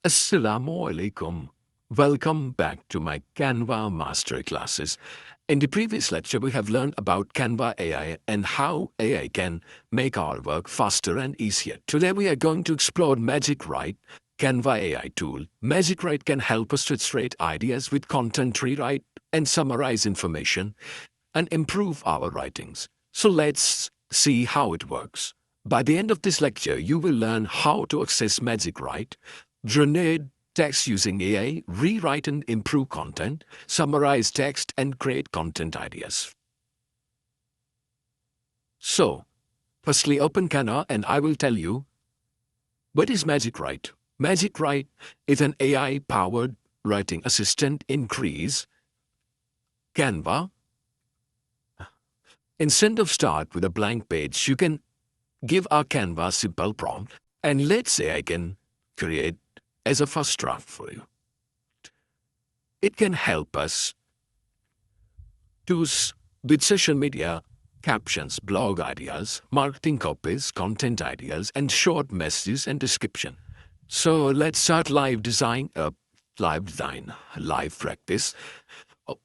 Assalamu alaikum. Welcome back to my Canva Masterclasses. In the previous lecture, we have learned about Canva AI and how AI can make our work faster and easier. Today, we are going to explore Magic Write, Canva AI tool. Magic Write can help us to illustrate ideas with content rewrite and summarize information and improve our writings. So let's see how it works. By the end of this lecture, you will learn how to access Magic Write, generate text using AI, rewrite and improve content, summarize text, and create content ideas. So, firstly, open Canva and I will tell you what is Magic Write. Magic Write is an AI-powered writing assistant in Canva. Instead of start with a blank page, you can give our Canva simple prompt and let's say I can create as a first draft for you. It can help us with social media, captions, blog ideas, marketing copies, content ideas, and short messages and description. So let's start live practice. Oh,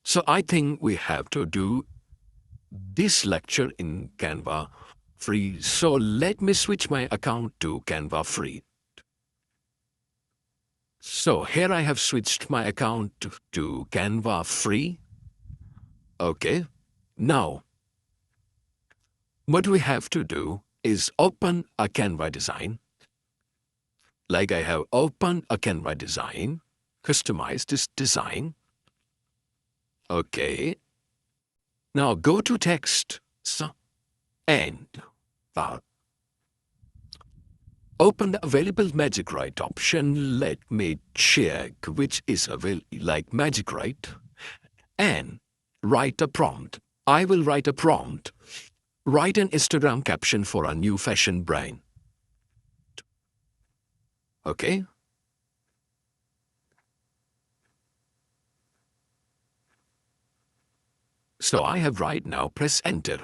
so I think we have to do this lecture in Canva free. So let me switch my account to Canva free. So here I have switched my account to Canva free. Okay. Now, what we have to do is open a Canva design. Like I have opened a Canva design, customize this design. Okay. Now go to text and open the available Magic Write option. Let me check which is available, like Magic Write, and write a prompt. I will write a prompt. Write an Instagram caption for a new fashion brand. Okay? So I have right now, press enter.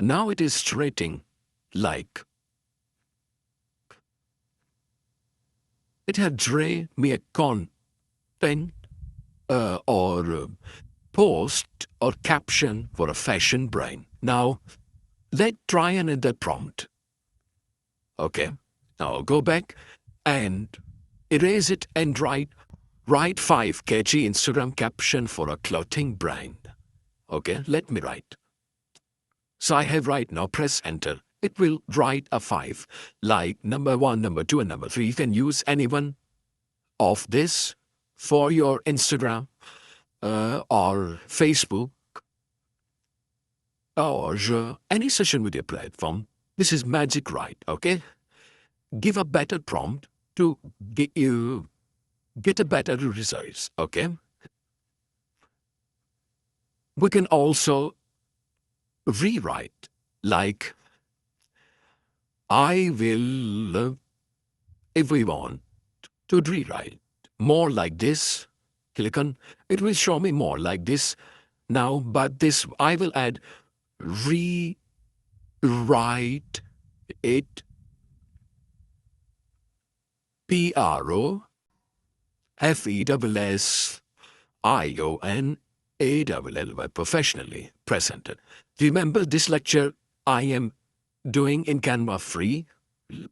Now it is rating like. It had drawn me a content or post or caption for a fashion brand. Now, let's try another prompt. Okay, now go back and erase it and write 5 catchy Instagram caption for a clothing brand. Okay, let me write. So I have right now, press enter. It will write a 5, like number 1, number 2, and number 3. You can use any one of this for your Instagram or Facebook or any social media platform. This is Magic Write, okay? Give a better prompt to get a better results, okay? We can also rewrite, like I will, if we want to rewrite more like this, click on, it will show me more like this now, but this I will add rewrite it PROFESSIONALL professionally presented. Remember this lecture I am doing in Canva free?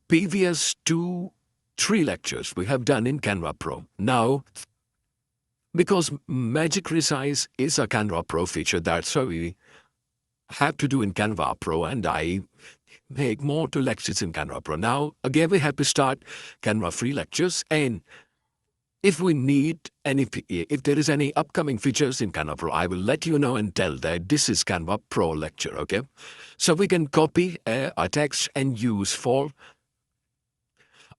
Previous 3 lectures we have done in Canva Pro. Now, because Magic Resize is a Canva Pro feature, that's why we have to do in Canva Pro, and I make more 2 lectures in Canva Pro. Now, again, we have to start Canva free lectures, and if we need if there is any upcoming features in Canva Pro, I will let you know and tell that this is Canva Pro lecture, okay? So we can copy a text and use for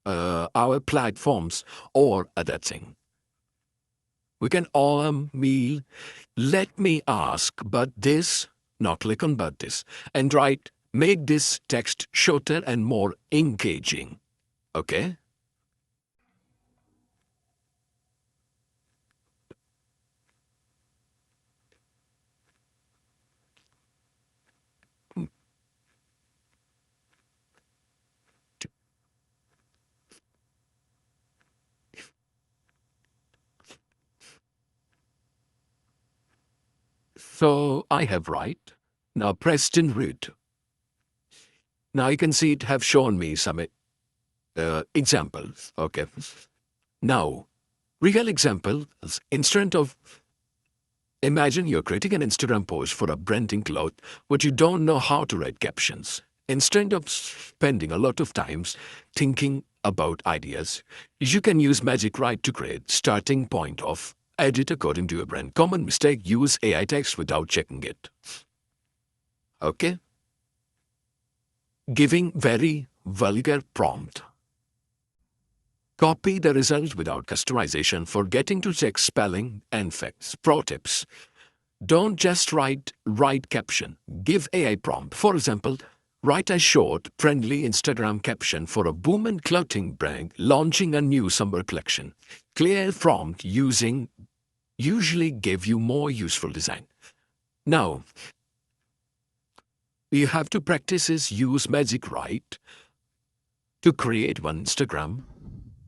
our platforms or other thing. We can let me ask, but this, now click on but this, and write, make this text shorter and more engaging, okay? So I have write. Now pressed and read. Now you can see it have shown me some examples. Okay. Now, real examples, instead of imagine you're creating an Instagram post for a branding cloth, but you don't know how to write captions. Instead of spending a lot of times thinking about ideas, you can use Magic Write to create starting point of edit according to your brand. Common mistake, use AI text without checking it. Okay? Giving very vulgar prompt. Copy the result without customization, forgetting to check spelling and facts. Pro tips. Don't just write caption. Give AI prompt. For example, write a short, friendly Instagram caption for a woman clothing brand launching a new summer collection. Clear prompt using usually give you more useful design. Now, you have to practice is use Magic Write to create one Instagram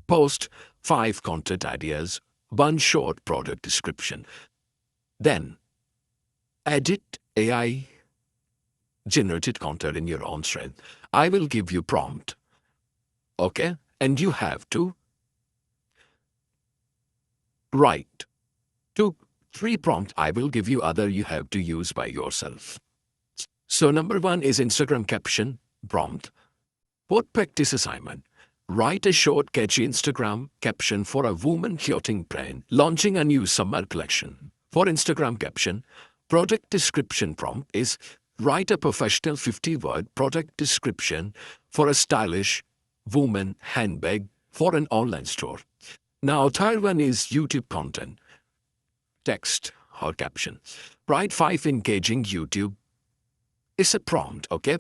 post, 5 content ideas, 1 short product description. Then, edit AI generated content in your own strength. I will give you prompt. Okay? And you have to write 2, 3 prompt. I will give you other you have to use by yourself. So number 1 is Instagram caption prompt. What practice assignment? Write a short, catchy Instagram caption for a woman clothing brand launching a new summer collection. For Instagram caption, product description prompt is write a professional 50-word product description for a stylish woman handbag for an online store. Now, third one is YouTube content, text or caption. Write 5 engaging YouTube. It's a prompt, okay?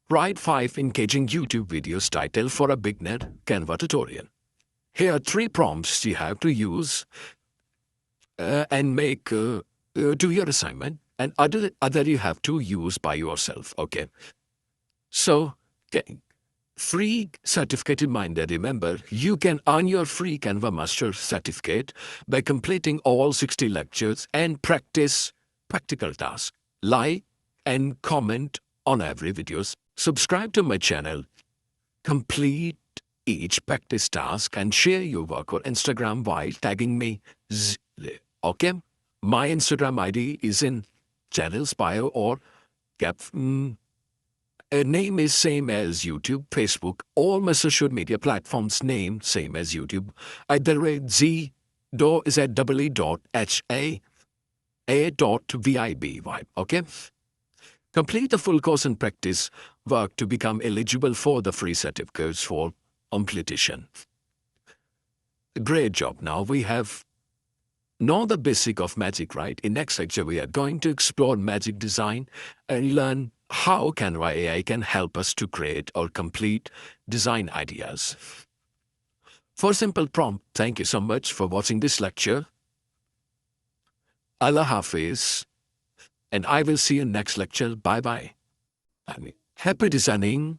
Write 5 engaging YouTube videos title for a beginner Canva tutorial. Here are 3 prompts you have to use and make do your assignment, and other you have to use by yourself. Okay. So, free certificate reminder. Remember, you can earn your free Canva Master certificate by completing all 60 lectures and practice practical tasks. Like and comment on every videos. Subscribe to my channel. Complete each practice task and share your work on Instagram while tagging me. Okay? My Instagram ID is in channel's bio or name is same as YouTube, Facebook, all my social media platforms name same as YouTube. @z do z.ha.vib. Okay? Complete the full course and practice work to become eligible for the free certificates for completion. Great job. Now we have know the basic of Magic Write. In next lecture, we are going to explore magic design and learn how Canva AI can help us to create or complete design ideas. For simple prompt, thank you so much for watching this lecture. Allah Hafiz. And I will see you next lecture. Bye-bye. Happy designing.